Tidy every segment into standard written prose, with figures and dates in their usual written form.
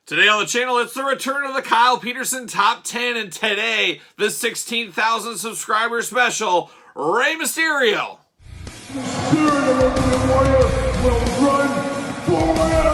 Today on the channel, it's the return of the Kyle Peterson Top 10, and today, the 16,000 subscriber special, Rey Mysterio. The spirit of Ultimate Warrior will run forever!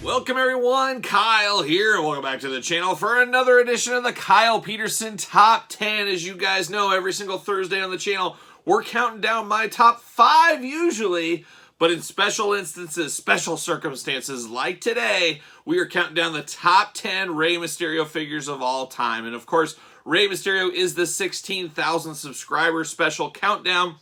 Welcome everyone, Kyle here. Welcome back to the channel for another edition of the Kyle Peterson Top 10. As you guys know, every single Thursday on the channel, we're counting down my top 5 usually, but in special instances, special circumstances like today, we are counting down the top 10 Rey Mysterio figures of all time. And of course, Rey Mysterio is the 16,000 subscriber special countdown.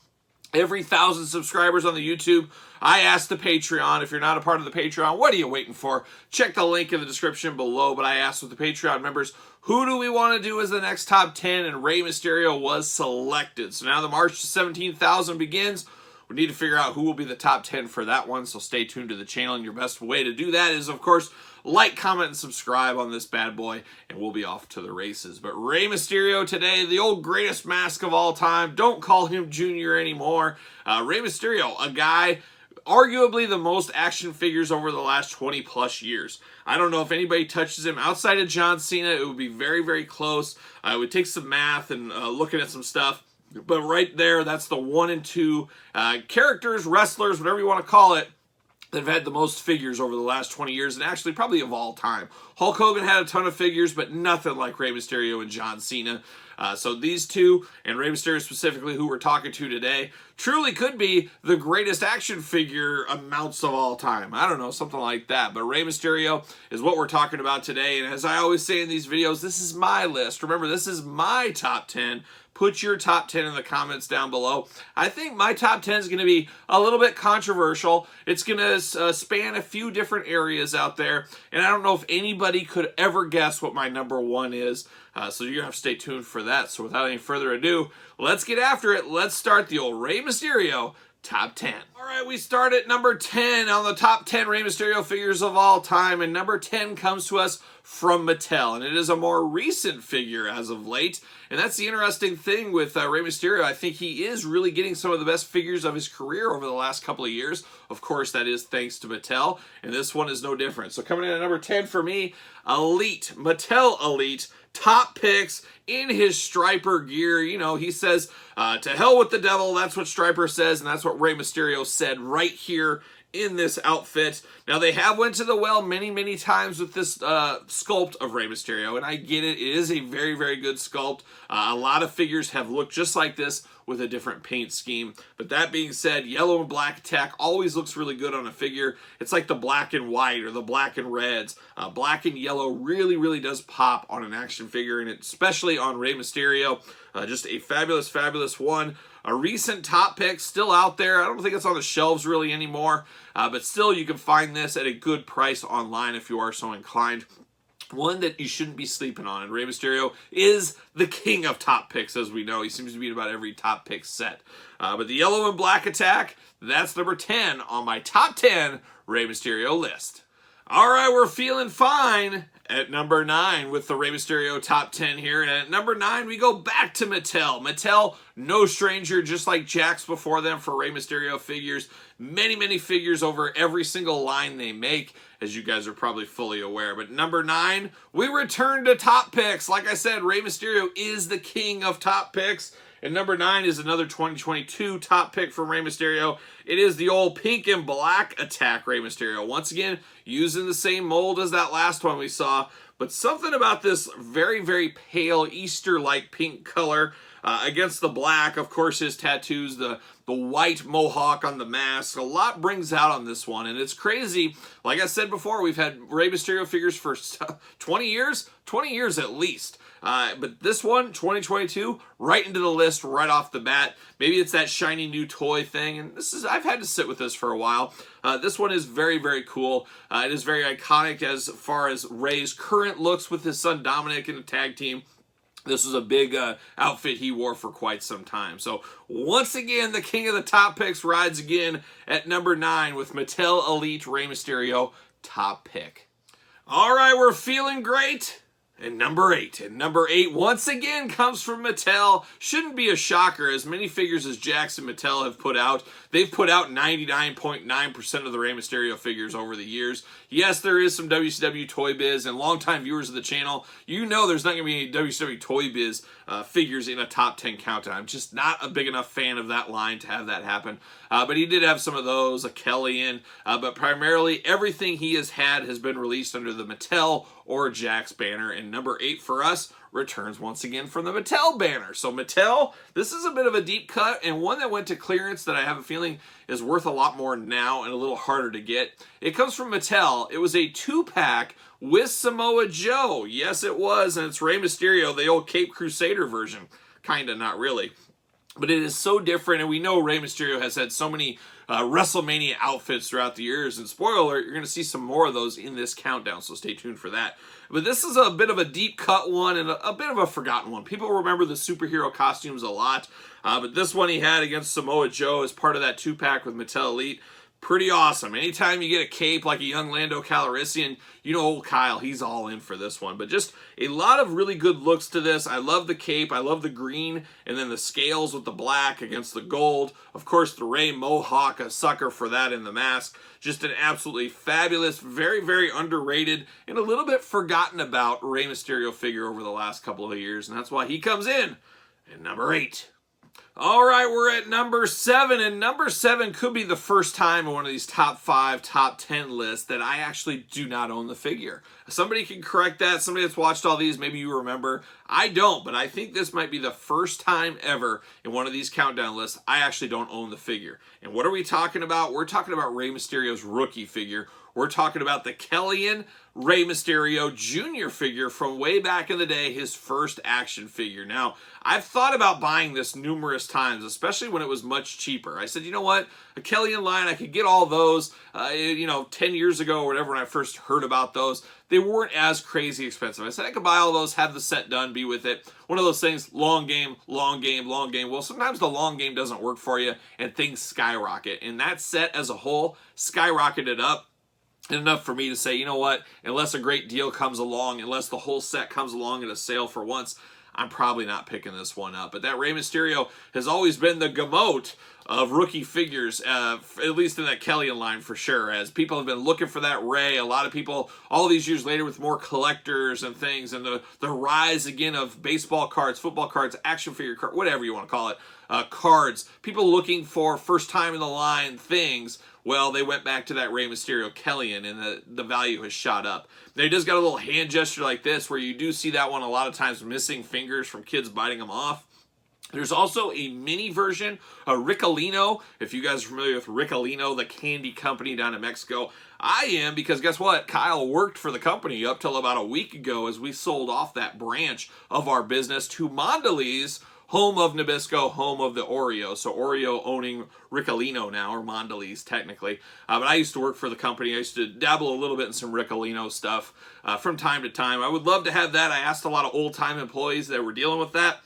Every 1,000 subscribers on the YouTube, I asked the Patreon. If you're not a part of the Patreon, what are you waiting for? Check the link in the description below. But I asked with the Patreon members, who do we want to do as the next top 10? And Rey Mysterio was selected. So now the march to 17,000 begins. We need to figure out who will be the top 10 for that one. So stay tuned to the channel. And your best way to do that is, of course, like, comment, and subscribe on this bad boy, and we'll be off to the races. But Rey Mysterio today, the old greatest mask of all time. Don't call him Junior anymore. Rey Mysterio, a guy, arguably the most action figures over the last 20 plus years. I don't know if anybody touches him outside of John Cena. It would be very, very close. It would take some math and looking at some stuff. But right there, that's the 1 and 2 characters, wrestlers, whatever you want to call it, that have had the most figures over the last 20 years, and actually probably of all time. Hulk Hogan had a ton of figures, but nothing like Rey Mysterio and John Cena. So these two, and Rey Mysterio specifically, who we're talking to today, truly could be the greatest action figure amounts of all time. I don't know, something like that. But Rey Mysterio is what we're talking about today, and as I always say in these videos, this is my list. Remember, this is my top 10. Put your top 10 in the comments down below. I think my top 10 is going to be a little bit controversial. It's going to span a few different areas out there, and I don't know if anybody could ever guess what my number 1 is. So you're going to have to stay tuned for that. So without any further ado, let's get after it. Let's start the old Rey Mysterio Top 10. All right, we start at number 10 on the top 10 Rey Mysterio figures of all time. And number 10 comes to us from Mattel. And it is a more recent figure as of late. And that's the interesting thing with Rey Mysterio. I think he is really getting some of the best figures of his career over the last couple of years. Of course, that is thanks to Mattel. And this one is no different. So coming in at number 10 for me, Elite. Mattel Elite. Top picks in his Striper gear. You know, he says, to hell with the devil. That's what Striper says, and that's what Rey Mysterio said right here in this outfit. Now, they have went to the well many, many times with this sculpt of Rey Mysterio, and I get it. It is a very, very good sculpt. A lot of figures have looked just like this with a different paint scheme. But that being said, yellow and black attack always looks really good on a figure. It's like the black and white or the black and reds. Black and yellow really, really does pop on an action figure, and especially on Rey Mysterio. Just a fabulous, fabulous one. A recent top pick, still out there. I don't think it's on the shelves really anymore, but still you can find this at a good price online if you are so inclined. One that you shouldn't be sleeping on. And Rey Mysterio is the king of top picks, as we know. He seems to be in about every top pick set. But the yellow and black attack, that's number 10 on my top 10 Rey Mysterio list. All right, we're feeling fine at number 9 with the Rey Mysterio top 10 here. And at number 9, we go back to Mattel. Mattel, no stranger, just like Jakks before them for Rey Mysterio figures. Many, many figures over every single line they make, as you guys are probably fully aware. But number 9, we return to top picks. Like I said, Rey Mysterio is the king of top picks. And number 9 is another 2022 top pick from Rey Mysterio. It is the old pink and black attack Rey Mysterio. Once again, using the same mold as that last one we saw. But something about this very, very pale Easter-like pink color against the black. Of course, his tattoos, the white mohawk on the mask. A lot brings out on this one. And it's crazy. Like I said before, we've had Rey Mysterio figures for 20 years? 20 years at least. But this one, 2022, right into the list right off the bat. Maybe it's that shiny new toy thing, and I've had to sit with this for a while. This one is very, very cool. It is very iconic as far as Rey's current looks with his son Dominic in a tag team. This was a big outfit he wore for quite some time. So once again, the king of the top picks rides again at number 9 with Mattel Elite Rey Mysterio top pick. All right, we're feeling great And number 8. And number 8 once again comes from Mattel. Shouldn't be a shocker. As many figures as Jakks and Mattel have put out, they've put out 99.9% of the Rey Mysterio figures over the years. Yes, there is some WCW Toy Biz, and longtime viewers of the channel, you know there's not going to be any WCW Toy Biz figures in a top 10 countdown. I'm just not a big enough fan of that line to have that happen. But he did have some of those, a Kellyan, but primarily everything he has had has been released under the Mattel or Jakks banner. And number 8 for us returns once again from the Mattel banner. So Mattel, this is a bit of a deep cut and one that went to clearance that I have a feeling is worth a lot more now and a little harder to get. It comes from Mattel. It was a 2-pack with Samoa Joe. Yes, it was, and it's Rey Mysterio, the old Cape Crusader version. Kinda, not really. But it is so different, and we know Rey Mysterio has had so many WrestleMania outfits throughout the years, and spoiler alert, you're going to see some more of those in this countdown, so stay tuned for that. But this is a bit of a deep cut one, and a bit of a forgotten one. People remember the superhero costumes a lot, but this one he had against Samoa Joe as part of that 2-pack with Mattel Elite. Pretty awesome. Anytime you get a cape like a young Lando Calrissian, you know old Kyle, he's all in for this one. But just a lot of really good looks to this. I love the cape. I love the green. And then the scales with the black against the gold. Of course, the Rey Mohawk, a sucker for that in the mask. Just an absolutely fabulous, very, very underrated, and a little bit forgotten about Rey Mysterio figure over the last couple of years. And that's why he comes in at number 8. All right, we're at number 7, and number 7 could be the first time in one of these top 5, top 10 lists that I actually do not own the figure. Somebody can correct that. Somebody that's watched all these, maybe you remember. I don't, but I think this might be the first time ever in one of these countdown lists I actually don't own the figure. And what are we talking about? We're talking about Rey Mysterio's rookie figure. We're talking about the Kellyan Rey Mysterio Jr. figure from way back in the day, his first action figure. Now, I've thought about buying this numerous times, especially when it was much cheaper. I said, you know what? A Kellyan line, I could get all those, 10 years ago or whatever when I first heard about those. They weren't as crazy expensive. I said I could buy all those, have the set done, be with it. One of those things, long game, long game, long game. Well, sometimes the long game doesn't work for you and things skyrocket. And that set as a whole skyrocketed up. Enough for me to say, you know what, unless a great deal comes along, unless the whole set comes along at a sale for once, I'm probably not picking this one up. But that Rey Mysterio has always been the gamut of rookie figures, at least in that Kellyan line for sure, as people have been looking for that Rey. A lot of people, all these years later with more collectors and things, and the rise again of baseball cards, football cards, action figure cards, whatever you want to call it, cards, people looking for first time in the line things. Well, they went back to that Rey Mysterio Kellyan, and the value has shot up. Now, he does got a little hand gesture like this, where you do see that one a lot of times missing fingers from kids biting them off. There's also a mini version, a Riccolino. If you guys are familiar with Riccolino, the candy company down in Mexico, I am, because guess what? Kyle worked for the company up till about a week ago as we sold off that branch of our business to Mondelez, home of Nabisco, home of the Oreo. So Oreo owning Riccolino now, or Mondelez technically. But I used to work for the company. I used to dabble a little bit in some Riccolino stuff from time to time. I would love to have that. I asked a lot of old-time employees that were dealing with that,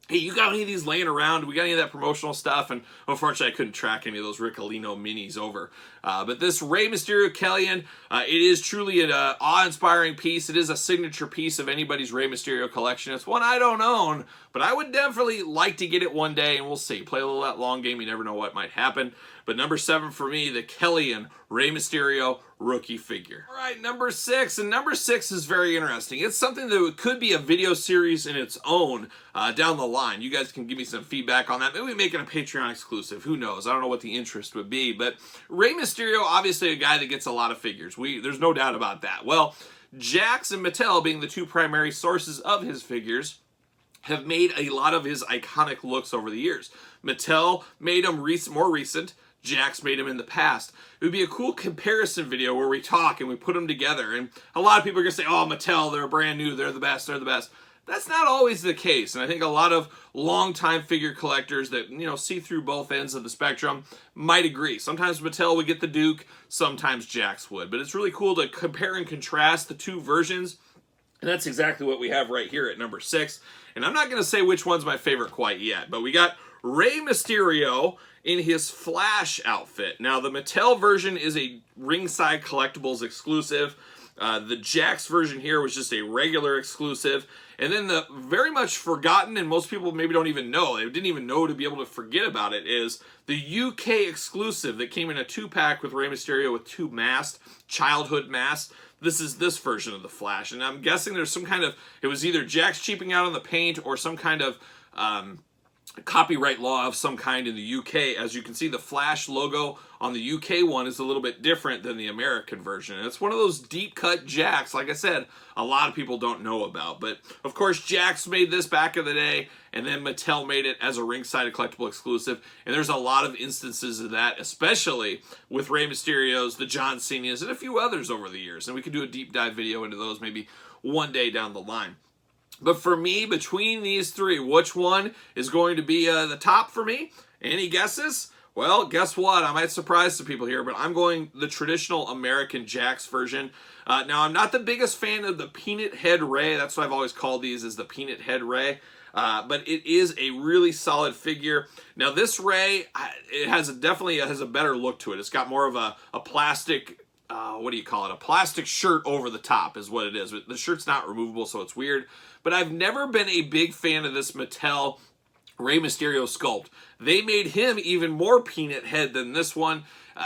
hey, you got any of these laying around? We got any of that promotional stuff? And unfortunately, I couldn't track any of those Riccolino minis over. But this Rey Mysterio Kellyan, it is truly an awe-inspiring piece. It is a signature piece of anybody's Rey Mysterio collection. It's one I don't own, but I would definitely like to get it one day, and we'll see. Play a little that long game. You never know what might happen. But number 7 for me, the Kellyan Rey Mysterio rookie figure. All right, number 6. And number 6 is very interesting. It's something that could be a video series in its own down the line. You guys can give me some feedback on that. Maybe we make it a Patreon exclusive. Who knows? I don't know what the interest would be. But Rey Mysterio, obviously a guy that gets a lot of figures. There's no doubt about that. Well, Jakks and Mattel, being the two primary sources of his figures, have made a lot of his iconic looks over the years. Mattel made them more recent. Jakks made them in the past. It would be a cool comparison video where we talk and we put them together. And a lot of people are going to say, oh, Mattel, they're brand new, they're the best, they're the best. That's not always the case. And I think a lot of longtime figure collectors that, see through both ends of the spectrum might agree. Sometimes Mattel would get the Duke, sometimes Jakks would. But it's really cool to compare and contrast the two versions. And that's exactly what we have right here at number 6. And I'm not going to say which one's my favorite quite yet, but we got Rey Mysterio in his Flash outfit. Now, the Mattel version is a Ringside Collectibles exclusive. The Jax version here was just a regular exclusive. And then the very much forgotten, and most people maybe don't even know, they didn't even know to be able to forget about it, is the UK exclusive that came in a 2-pack with Rey Mysterio with 2 masks, childhood masks. This is this version of the Flash. And I'm guessing there's some kind of, it was either Jax cheaping out on the paint or some kind of copyright law of some kind in the UK. As you can see, the Flash logo on the UK one is a little bit different than the American version. And it's one of those deep cut Jax, like I said, a lot of people don't know about. But of course, Jax made this back in the day, and then Mattel made it as a ringside collectible exclusive. And there's a lot of instances of that, especially with Rey Mysterio's, the John Cena's, and a few others over the years. And we could do a deep dive video into those maybe one day down the line. But for me, between these three, which one is going to be the top for me? Any guesses? Well, guess what? I might surprise some people here, but I'm going the traditional American Jax version. Now, I'm not the biggest fan of the Peanut Head Rey. That's what I've always called these, is the Peanut Head Rey. But it is a really solid figure. Now, this Rey, it has definitely has a better look to it. It's got more of a plastic, what do you call it? A plastic shirt over the top is what it is. The shirt's not removable, so it's weird. But I've never been a big fan of this Mattel Rey Mysterio sculpt. They made him even more peanut head than this one.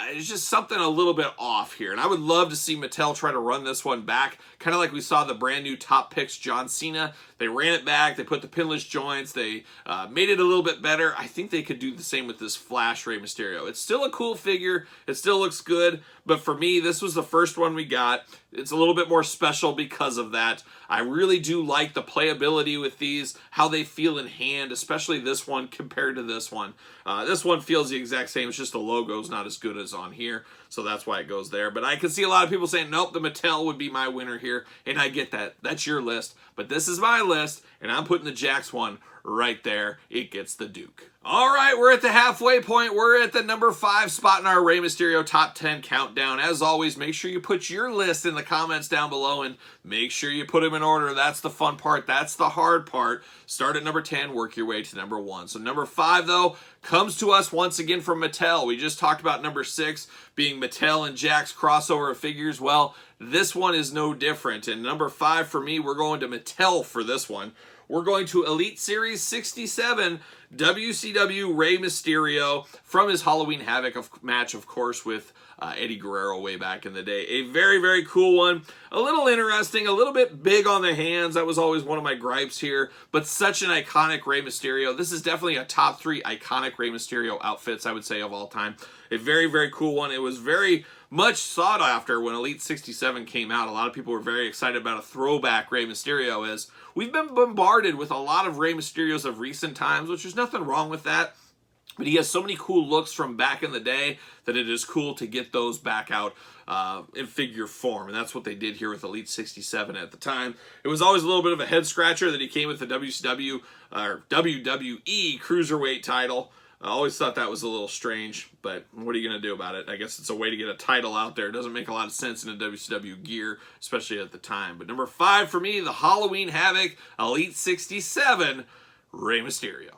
It's just something a little bit off here. And I would love to see Mattel try to run this one back. Kind of like we saw the brand new Top Picks John Cena. They ran it back. They put the pinless joints. They made it a little bit better. I think they could do the same with this Flash Rey Mysterio. It's still a cool figure. It still looks good. But for me, this was the first one we got. It's a little bit more special because of that. I really do like the playability with these, how they feel in hand, especially this one compared to this one. This one feels the exact same. It's just the logo's not as good as on here, so that's why it goes there. But I can see a lot of people saying, nope, the Mattel would be my winner here, and I get that. That's your list, but this is my list, and I'm putting the Jax one right there. It gets the Duke. All right, we're at the halfway point. We're at the number 5 spot in our Rey Mysterio Top 10 countdown. As always, make sure you put your list in the comments down below, and make sure you put them in order. That's the fun part. That's the hard part. Start at number 10, work your way to number 1. So number 5, though, comes to us once again from Mattel. We just talked about number 6 being Mattel and Jax crossover of figures. Well, this one is no different. And number 5 for me, we're going to Mattel for this one. We're going to Elite Series 67 WCW Rey Mysterio from his Halloween Havoc match, of course, with Eddie Guerrero way back in the day. A very, very cool one. A little interesting, a little bit big on the hands. That was always one of my gripes here, but such an iconic Rey Mysterio. This is definitely a top 3 iconic Rey Mysterio outfits, I would say, of all time. A very, very cool one. It was very much sought after when Elite 67 came out. A lot of people were very excited about a throwback Rey Mysterio, as we've been bombarded with a lot of Rey Mysterios of recent times, which there's nothing wrong with that. But he has so many cool looks from back in the day that it is cool to get those back out in figure form. And that's what they did here with Elite 67 at the time. It was always a little bit of a head scratcher that he came with the WCW or WWE Cruiserweight title. I always thought that was a little strange, but what are you going to do about it? I guess it's a way to get a title out there. It doesn't make a lot of sense in a WCW gear, especially at the time. But number 5 for me, the Halloween Havoc Elite 67 Rey Mysterio.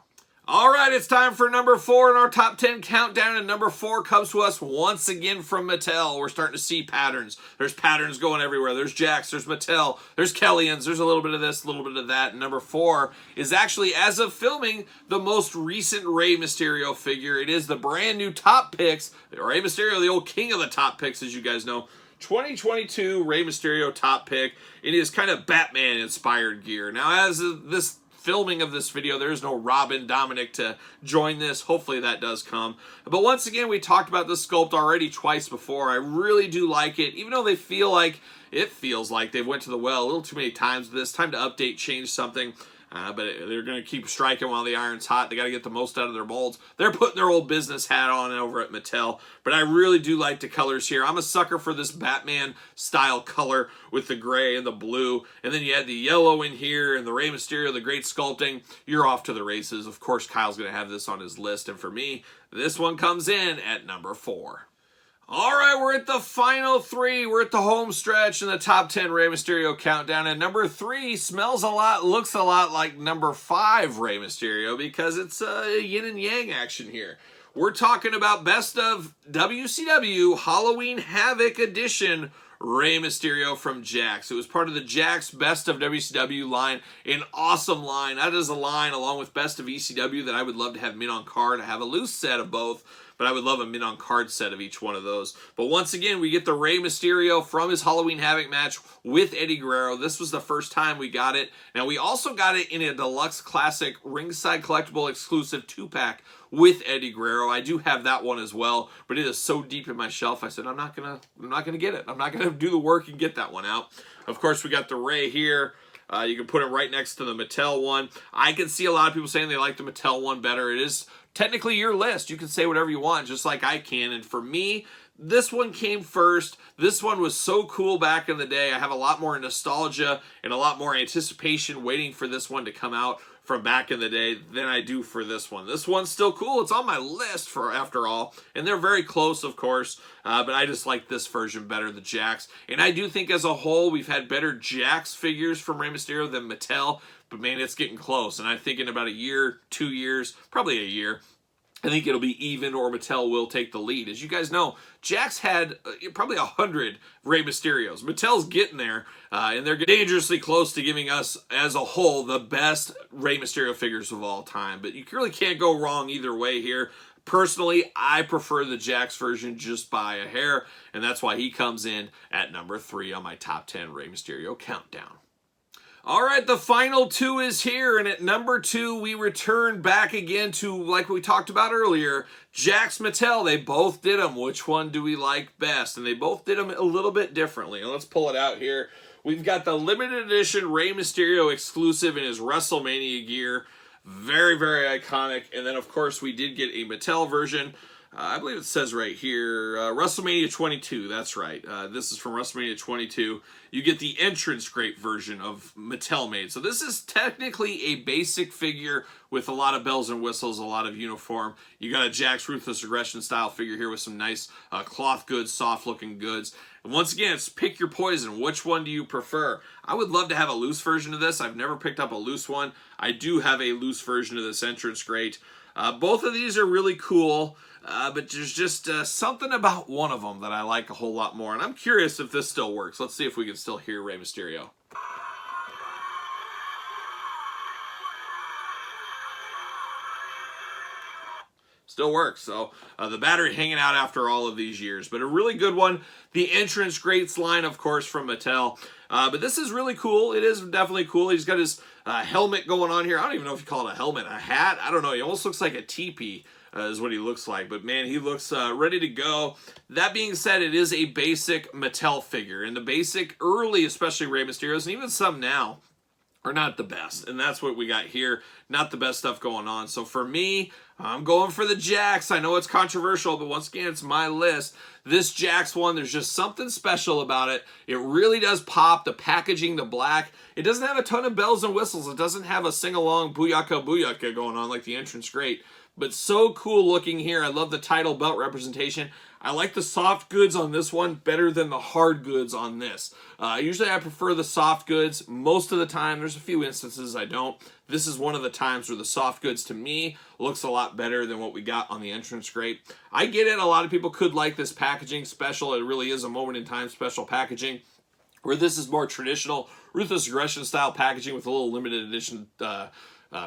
All right, it's time for number 4 in our top 10 countdown, and number 4 comes to us once again from Mattel. We're starting to see patterns. There's patterns going everywhere. There's Jax, there's Mattel, there's Kellyan's, there's a little bit of this, a little bit of that. And number 4 is actually, as of filming, the most recent Rey Mysterio figure. It is the brand new Top Picks, Rey Mysterio, the old king of the Top Picks, as you guys know. 2022 Rey Mysterio Top Pick. It is kind of Batman-inspired gear. Now, as of this filming of this video, there is no Robin Dominic to join this. Hopefully that does come. But once again, we talked about this sculpt already twice before. I really do like it, even though it feels like they've went to the well a little too many times with this. Time to update, change something. But they're going to keep striking while the iron's hot. They got to get the most out of their molds. They're putting their old business hat on over at Mattel. But I really do like the colors here. I'm a sucker for this Batman-style color with the gray and the blue. And then you add the yellow in here and the Rey Mysterio, the great sculpting. You're off to the races. Of course, Kyle's going to have this on his list. And for me, this one comes in at number 4. All right, we're at the final 3. We're at the home stretch in the top 10 Rey Mysterio countdown. And number 3 smells a lot, looks a lot like number 5 Rey Mysterio because it's a yin and yang action here. We're talking about best of WCW Halloween Havoc edition Rey Mysterio from Jax. It was part of the Jax Best of WCW line, an awesome line. That is a line, along with Best of ECW, that I would love to have mint on card. I have a loose set of both, but I would love a mint on card set of each one of those. But once again, we get the Rey Mysterio from his Halloween Havoc match with Eddie Guerrero. This was the first time we got it. Now, we also got it in a deluxe classic ringside collectible exclusive 2-pack with Eddie Guerrero. I do have that one as well, but it is so deep in my shelf, I said I'm not gonna get it. I'm not gonna do the work and get that one out. Of course, we got the Rey here. You can put it right next to the Mattel one. I can see a lot of people saying they like the Mattel one better. It is technically your list. You can say whatever you want, just like I can. And for me, this one came first. This one was so cool back in the day. I have a lot more nostalgia and a lot more anticipation waiting for this one to come out from back in the day than I do for this one. This one's still cool. It's on my list for after all, and they're very close, of course, but I just like this version better, the Jax. And I do think as a whole, we've had better Jax figures from Rey Mysterio than Mattel, but man, it's getting close. And I think in about a year, 2 years, probably a year, I think it'll be even, or Mattel will take the lead. As you guys know, Jax had probably 100 Rey Mysterios. Mattel's getting there, and they're dangerously close to giving us, as a whole, the best Rey Mysterio figures of all time. But you really can't go wrong either way here. Personally, I prefer the Jax version just by a hair, and that's why he comes in at number 3 on my top 10 Rey Mysterio countdown. All right, the final 2 is here, and at number 2, we return back again to, like we talked about earlier, Jax Mattel. They both did them. Which one do we like best? And they both did them a little bit differently. And let's pull it out here. We've got the limited edition Rey Mysterio exclusive in his WrestleMania gear. Very, very iconic. And then, of course, we did get a Mattel version. I believe it says right here, WrestleMania 22, that's right. This is from WrestleMania 22. You get the entrance grate version of Mattel made. So this is technically a basic figure with a lot of bells and whistles, a lot of uniform. You got a Jax Ruthless Aggression style figure here with some nice cloth goods, soft looking goods. And once again, it's pick your poison. Which one do you prefer? I would love to have a loose version of this. I've never picked up a loose one. I do have a loose version of this entrance grate. Both of these are really cool. But there's just something about one of them that I like a whole lot more. And I'm curious if this still works. Let's see if we can still hear Rey Mysterio. Still works. So the battery hanging out after all of these years. But a really good one. The entrance grates line, of course, from Mattel. But this is really cool. It is definitely cool. He's got his helmet going on here. I don't even know if you call it a helmet, a hat. I don't know. He almost looks like a teepee. Is what he looks like. But man, he looks ready to go. That being said, it is a basic Mattel figure. And the basic early, especially Rey Mysterios, and even some now, are not the best. And that's what we got here. Not the best stuff going on. So for me, I'm going for the Jax. I know it's controversial, but once again, it's my list. This Jax one, there's just something special about it. It really does pop. The packaging, the black. It doesn't have a ton of bells and whistles. It doesn't have a sing-along booyaka booyaka going on like the entrance grate. But so cool looking here. I love the title belt representation. I like the soft goods on this one better than the hard goods on this. Usually I prefer the soft goods. Most of the time, there's a few instances I don't. This is one of the times where the soft goods, to me, looks a lot better than what we got on the entrance grate. I get it. A lot of people could like this packaging special. It really is a moment in time special packaging. Where this is more traditional, Ruthless Aggression style packaging with a little limited edition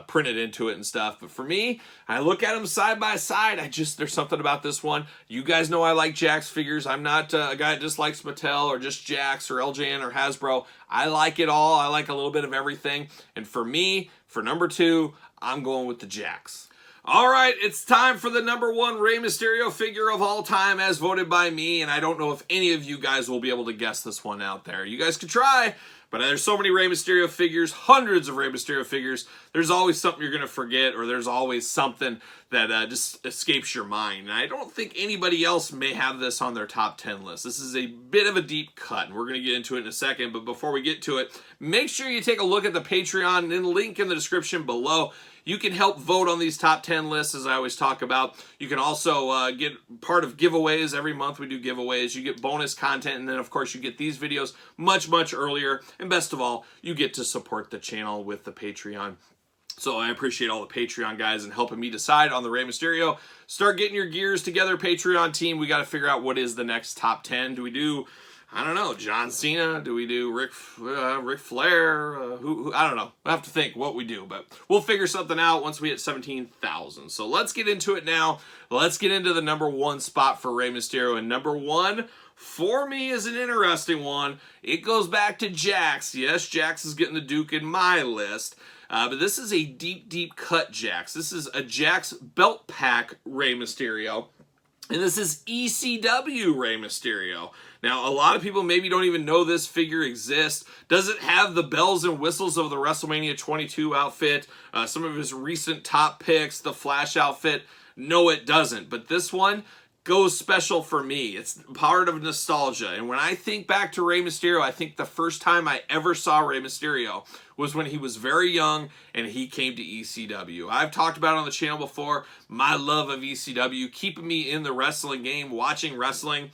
printed into it and stuff. But for me, I look at them side by side. There's something about this one. You guys know I like Jax figures. I'm not a guy that just likes Mattel or just Jax or LJN or Hasbro. I like it all. I like a little bit of everything. And for me, for number 2, I'm going with the Jax. All right, it's time for the number 1 Rey Mysterio figure of all time as voted by me. And I don't know if any of you guys will be able to guess this one out there. You guys could try. But there's so many Rey Mysterio figures, hundreds of Rey Mysterio figures. There's always something you're going to forget, or there's always something that just escapes your mind. And I don't think anybody else may have this on their top 10 list. This is a bit of a deep cut, and we're going to get into it in a second. But before we get to it, make sure you take a look at the Patreon and the link in the description below. You can help vote on these top 10 lists, as I always talk about. You can also get part of giveaways. Every month we do giveaways. You get bonus content, and then, of course, you get these videos much, much earlier. And best of all, you get to support the channel with the Patreon. So I appreciate all the Patreon guys and helping me decide on the Rey Mysterio. Start getting your gears together, Patreon team. We got to figure out what is the next top 10. Do we do I don't know, John Cena? Do we do Ric Flair? Who? I don't know. I have to think what we do, but we'll figure something out once we hit 17,000. So let's get into it now. Let's get into the number one spot for Rey Mysterio. And number one for me is an interesting one. It goes back to Jax. Yes, Jax is getting the Duke in my list. But this is a deep, deep cut Jax. This is a Jax belt pack Rey Mysterio. And this is ECW Rey Mysterio. Now, a lot of people maybe don't even know this figure exists. Does it have the bells and whistles of the WrestleMania 22 outfit? Some of his recent top picks, the Flash outfit? No, it doesn't. But this one goes special for me. It's part of nostalgia. And when I think back to Rey Mysterio, I think the first time I ever saw Rey Mysterio was when he was very young and he came to ECW. I've talked about it on the channel before, my love of ECW, keeping me in the wrestling game, watching wrestling.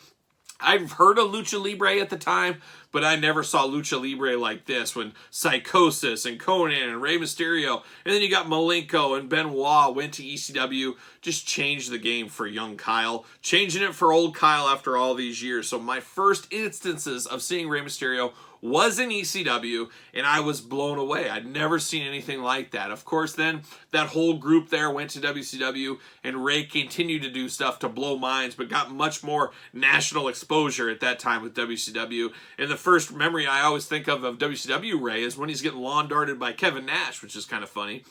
I've heard of Lucha Libre at the time, but I never saw Lucha Libre like this when Psychosis and Conan and Rey Mysterio, and then you got Malenko and Benoit went to ECW, just changed the game for young Kyle, changing it for old Kyle after all these years. So my first instances of seeing Rey Mysterio was in ECW, and I was blown away. I'd never seen anything like that. Of course, then that whole group there went to WCW, and Rey continued to do stuff to blow minds, but got much more national exposure at that time with WCW. And the first memory I always think of WCW Rey is when he's getting lawn darted by Kevin Nash, which is kind of funny.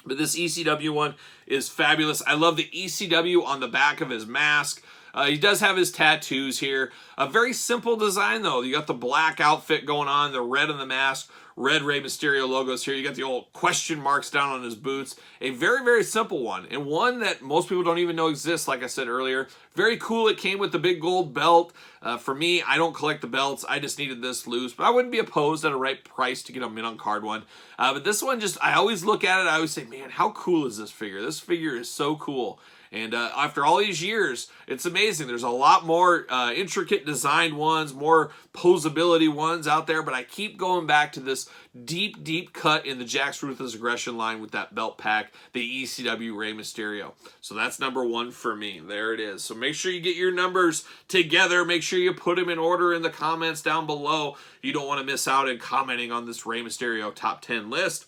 But this ECW one is fabulous. I love the ECW on the back of his mask. He does have his tattoos here. A very simple design, though. You got the black outfit going on, the red on the mask, red Rey Mysterio logos here. You got the old question marks down on his boots. A very, very simple one, and one that most people don't even know exists, like I said earlier. Very cool. It came with the big gold belt. For me, I don't collect the belts. I just needed this loose, but I wouldn't be opposed at a right price to get a mint on card one. But this one, just I always look at it, I always say, man, how cool is this figure? This figure is so cool. And after all these years, it's amazing. There's a lot more intricate designed ones, more posability ones out there, but I keep going back to this deep, deep cut in the Jax Ruthless Aggression line with that belt pack, the ECW Rey Mysterio. So that's number one for me. There it is. So make sure you get your numbers together. Make sure you put them in order in the comments down below. You don't want to miss out in commenting on this Rey Mysterio top 10 list.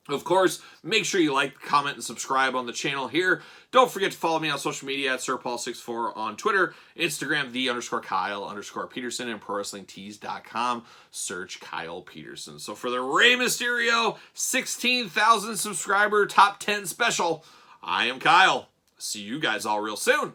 Of course, make sure you like, comment, and subscribe on the channel here. Don't forget to follow me on social media at SirPaul64 on Twitter, Instagram, _Kyle_Peterson, and ProWrestlingTees.com. Search Kyle Peterson. So for the Rey Mysterio 16,000 subscriber top 10 special, I am Kyle. See you guys all real soon.